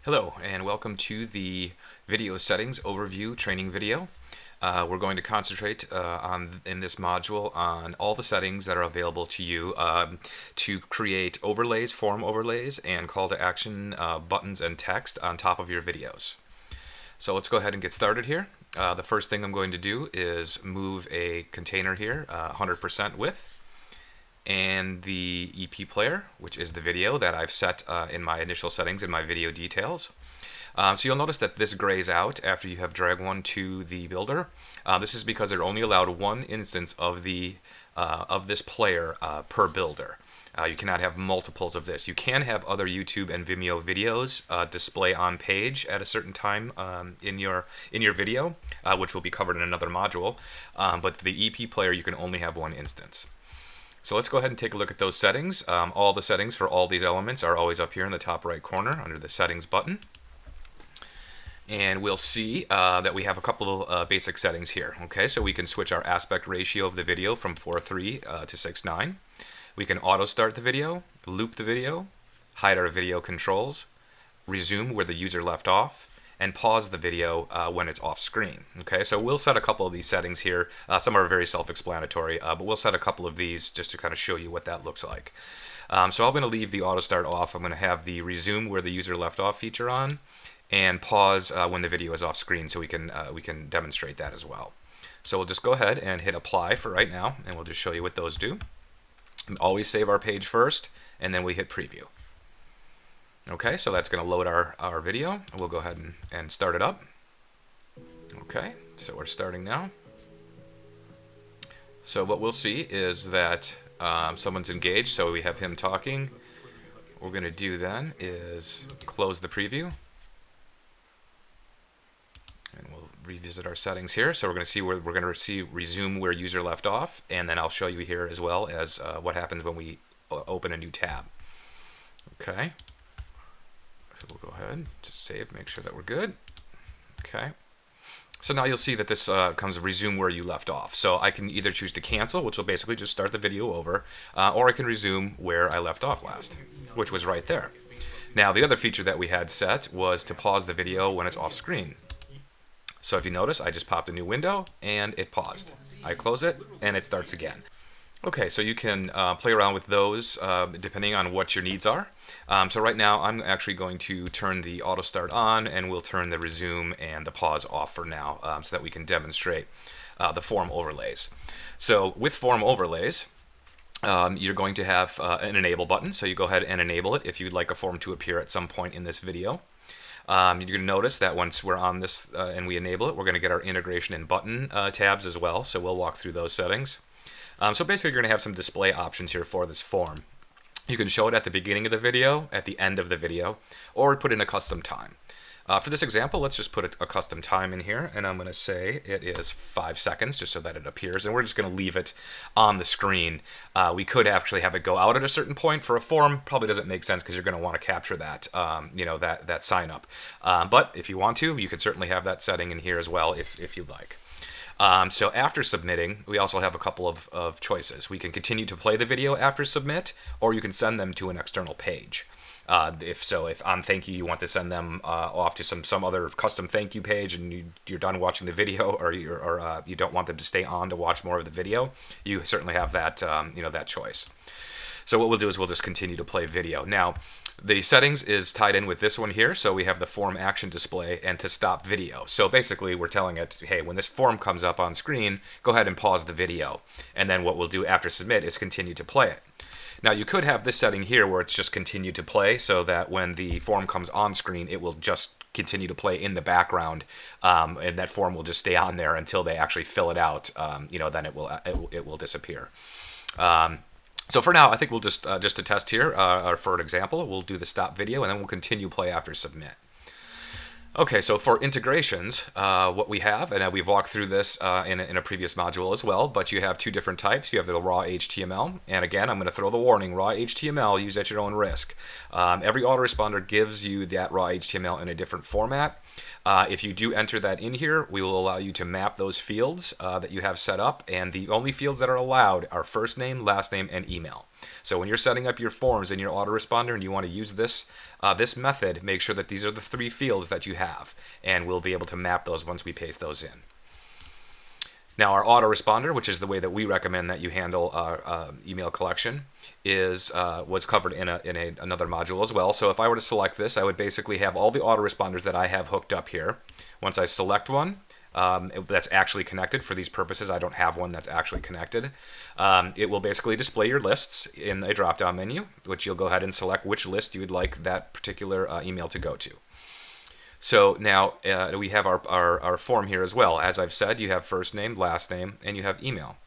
Hello and welcome to the video settings overview training video. We're going to concentrate in this module on all the settings that are available to you to create overlays, form overlays, and call to action buttons and text on top of your videos. So let's go ahead and get started here. The first thing I'm going to do is move a container here 100% width, and the EP player, which is the video that I've set in my initial settings in my video details. So you'll notice that this grays out after you have dragged one to the builder. This is because they're only allowed one instance of this player per builder. You cannot have multiples of this. You can have other YouTube and Vimeo videos display on page at a certain time in your video, which will be covered in another module. But the EP player, you can only have one instance. So let's go ahead and take a look at those settings. All the settings for all these elements are always up here in the top right corner under the settings button. And we'll see that we have a couple of basic settings here. Okay, so we can switch our aspect ratio of the video from 4:3 to 6:9. We can auto start the video, loop the video, hide our video controls, resume where the user left off, and pause the video when it's off screen. Okay, so we'll set a couple of these settings here. Some are very self-explanatory, but we'll set a couple of these just to kind of show you what that looks like. So I'm going to leave the auto start off. I'm going to have the resume where the user left off feature on, and pause when the video is off screen, so we can demonstrate that as well. So we'll just go ahead and hit apply for right now, and we'll just show you what those do. And always save our page first, and then we hit preview. Okay, so that's going to load our video. We'll go ahead and start it up. Okay, so we're starting now. So what we'll see is that someone's engaged, so we have him talking. What we're going to do then is close the preview. And we'll revisit our settings here. So we're going to see where we're going to see resume where user left off, and then I'll show you here as well as what happens when we open a new tab. Okay. So we'll go ahead, just save, make sure that we're good. Okay. So now you'll see that this comes resume where you left off. So I can either choose to cancel, which will basically just start the video over, or I can resume where I left off last, which was right there. Now the other feature that we had set was to pause the video when it's off screen. So if you notice, I just popped a new window and it paused. I close it and it starts again. Okay, so you can play around with those depending on what your needs are. So right now I'm actually going to turn the auto start on, and we'll turn the resume and the pause off for now so that we can demonstrate the form overlays. So with form overlays, you're going to have an enable button, so you go ahead and enable it if you'd like a form to appear at some point in this video. You're going to notice that once we're on this and we enable it, we're going to get our integration and button tabs as well, so we'll walk through those settings. So basically you're going to have some display options here for this form. You can show it at the beginning of the video, at the end of the video, or put in a custom time. For this example, let's just put a custom time in here, and I'm going to say it is 5 seconds just so that it appears, and we're just going to leave it on the screen. We could actually have it go out at a certain point. For a form, probably doesn't make sense because you're going to want to capture that, that sign up. But if you want to, you could certainly have that setting in here as well if you'd like. So after submitting, we also have a couple of choices. We can continue to play the video after submit, or you can send them to an external page. If on thank you want to send them off to some other custom thank you page, and you're done watching the video, or you don't want them to stay on to watch more of the video, you certainly have that that choice. So what we'll do is we'll just continue to play video. Now, the settings is tied in with this one here, so we have the form action display and to stop video. So basically we're telling it, hey, when this form comes up on screen, go ahead and pause the video. And then what we'll do after submit is continue to play it. Now you could have this setting here where it's just continue to play, so that when the form comes on screen, it will just continue to play in the background, and that form will just stay on there until they actually fill it out. Then it will disappear. So for now, I think we'll just to test here, or for an example, we'll do the stop video, and then we'll continue play after submit. Okay, so for integrations, what we have, and we've walked through this in a previous module as well, but you have two different types. You have the raw HTML, and again, I'm going to throw the warning, raw HTML, use at your own risk. Every autoresponder gives you that raw HTML in a different format. If you do enter that in here, we will allow you to map those fields that you have set up, and the only fields that are allowed are first name, last name, and email. So when you're setting up your forms in your autoresponder and you want to use this this method, make sure that these are the 3 fields that you have, and we'll be able to map those once we paste those in. Now our autoresponder, which is the way that we recommend that you handle email collection, is what's covered in another module as well. So if I were to select this, I would basically have all the autoresponders that I have hooked up here. Once I select one that's actually connected, for these purposes I don't have one that's actually connected, it will basically display your lists in a drop-down menu, which you'll go ahead and select which list you would like that particular email to go to. So now we have our form here as well. As I've said, you have first name, last name, and you have email.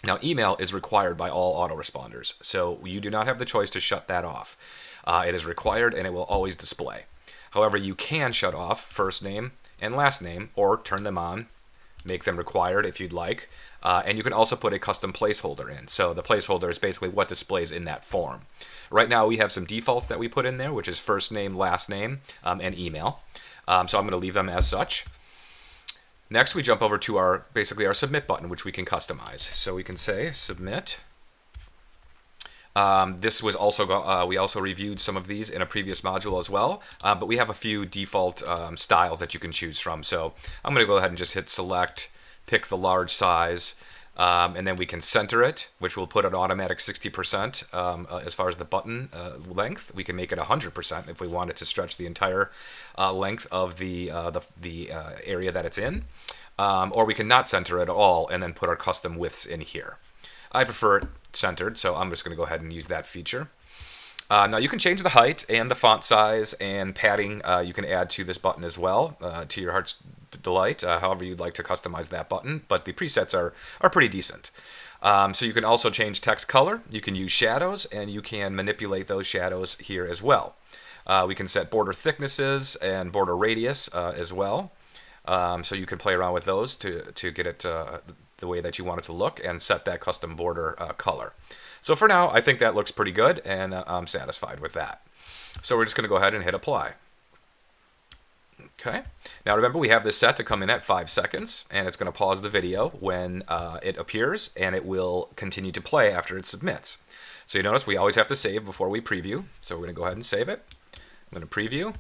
Now, email is required by all autoresponders, so you do not have the choice to shut that off. It is required, and it will always display. However, you can shut off first name and last name, or turn them on, make them required if you'd like, and you can also put a custom placeholder in. So the placeholder is basically what displays in that form. Right now, we have some defaults that we put in there, which is first name, last name, and email. So I'm going to leave them as such. Next, we jump over to basically our submit button, which we can customize. So we can say submit. This was also we also reviewed some of these in a previous module as well, but we have a few default styles that you can choose from. So I'm going to go ahead and just hit select, pick the large size, and then we can center it, which will put an automatic 60% as far as the button length. We can make it 100% if we want it to stretch the entire length of the area that it's in, or we can not center it at all and then put our custom widths in here. I prefer it centered, so I'm just going to go ahead and use that feature. Now you can change the height and the font size and padding. You can add to this button as well, to your heart's delight, however you'd like to customize that button, but the presets are pretty decent. So you can also change text color, you can use shadows, and you can manipulate those shadows here as well. We can set border thicknesses and border radius as well, so you can play around with those to get it the way that you want it to look and set that custom border color. So for now, I think that looks pretty good, and I'm satisfied with that. So we're just going to go ahead and hit apply. Okay. Now remember, we have this set to come in at 5 seconds, and it's going to pause the video when it appears, and it will continue to play after it submits. So you notice we always have to save before we preview. So we're going to go ahead and save it. I'm going to preview.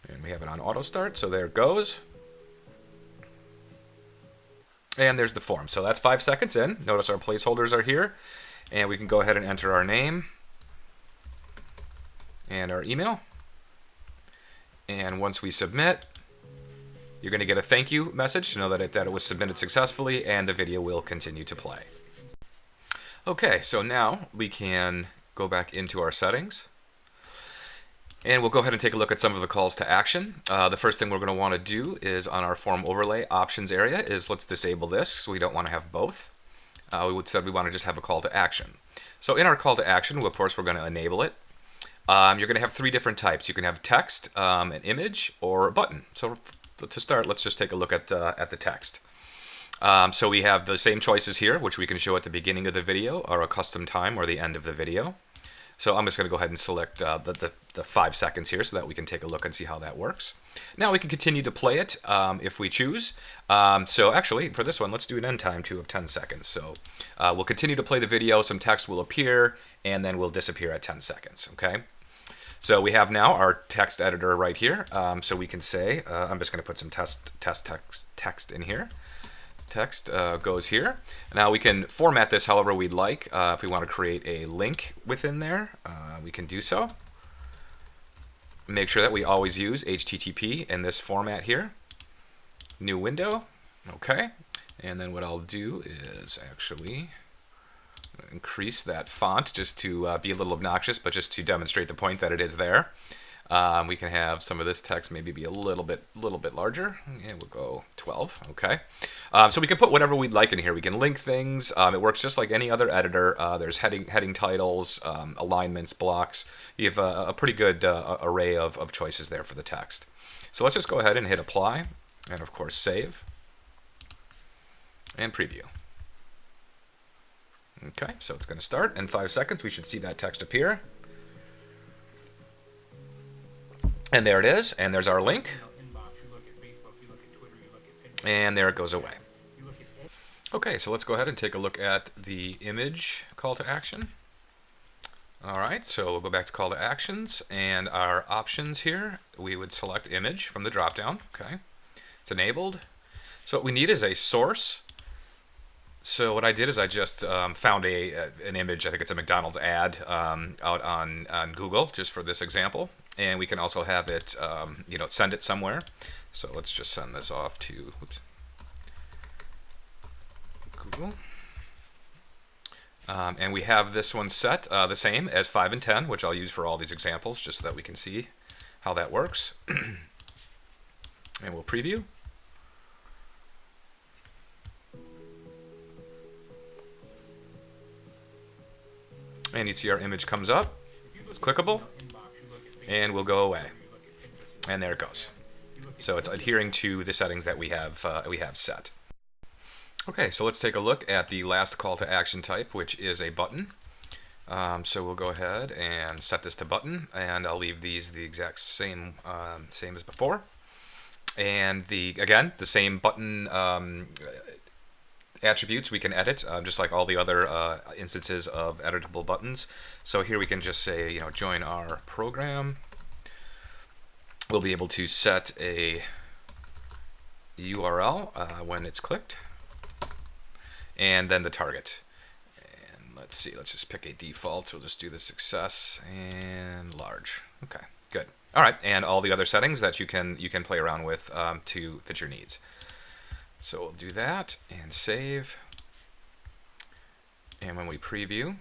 And we have it on auto start, so there it goes. And there's the form. So that's 5 seconds in. Notice our placeholders are here, and we can go ahead and enter our name and our email. And once we submit, you're going to get a thank you message to know that it was submitted successfully, and the video will continue to play. Okay, so now we can go back into our settings, and we'll go ahead and take a look at some of the calls to action. The first thing we're going to want to do is on our form overlay options area is let's disable this, so we don't want to have both. We said we want to just have a call to action. So in our call to action, of course, we're going to enable it. You're going to have 3 different types. You can have text, an image, or a button. So to start, let's just take a look at the text. So we have the same choices here, which we can show at the beginning of the video, or a custom time, or the end of the video. So I'm just going to go ahead and select the 5 seconds here so that we can take a look and see how that works. Now we can continue to play it if we choose. So actually, for this one, let's do an end time too of 10 seconds. So we'll continue to play the video, some text will appear, and then will disappear at 10 seconds, okay? So we have now our text editor right here. So we can say, I'm just going to put some text in here. Text goes here. Now we can format this however we'd like. If we want to create a link within there, we can do so. Make sure that we always use HTTP in this format here. New window. Okay. And then what I'll do is actually increase that font just to be a little obnoxious, but just to demonstrate the point that it is there. We can have some of this text maybe be a little bit larger. Yeah, we'll go 12. Okay. So we can put whatever we'd like in here. We can link things. It works just like any other editor. There's heading titles, alignments, blocks. You have a pretty good array of choices there for the text. So let's just go ahead and hit apply, and of course save, and preview. Okay, so it's going to start. In 5 seconds, we should see that text appear. And there it is, and there's our link. And there it goes away. Okay, so let's go ahead and take a look at the image call to action. All right, so we'll go back to call to actions, and our options here, we would select image from the dropdown. Okay, it's enabled. So what we need is a source. So what I did is I just found an image. I think it's a McDonald's ad out on Google, just for this example. And we can also have it, send it somewhere. So let's just send this off to Google. And we have this one set the same as 5 and 10, which I'll use for all these examples, just so that we can see how that works. And we'll preview. And you see our image comes up. It's clickable, and will go away. And there it goes. So it's adhering to the settings that we have set. Okay, so let's take a look at the last call to action type, which is a button. So we'll go ahead and set this to button, and I'll leave these the exact same as before. And again, the same button attributes we can edit, just like all the other instances of editable buttons. So here we can just say, join our program. We'll be able to set a URL when it's clicked, and then the target. And let's see, let's just pick a default. We'll just do the success and large. Okay, good. All right, and all the other settings that you can play around with to fit your needs. So we'll do that and save. And when we preview,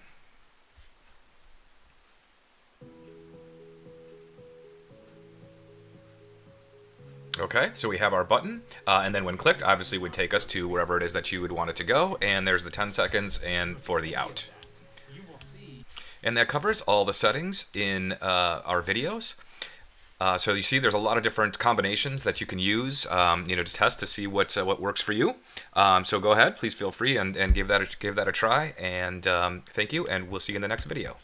okay, so we have our button, and then when clicked, obviously would take us to wherever it is that you would want it to go, and there's the 10 seconds and for the out. And that covers all the settings in our videos. So you see there's a lot of different combinations that you can use to test to see what works for you. So go ahead, please feel free and give that a try, and thank you, and we'll see you in the next video.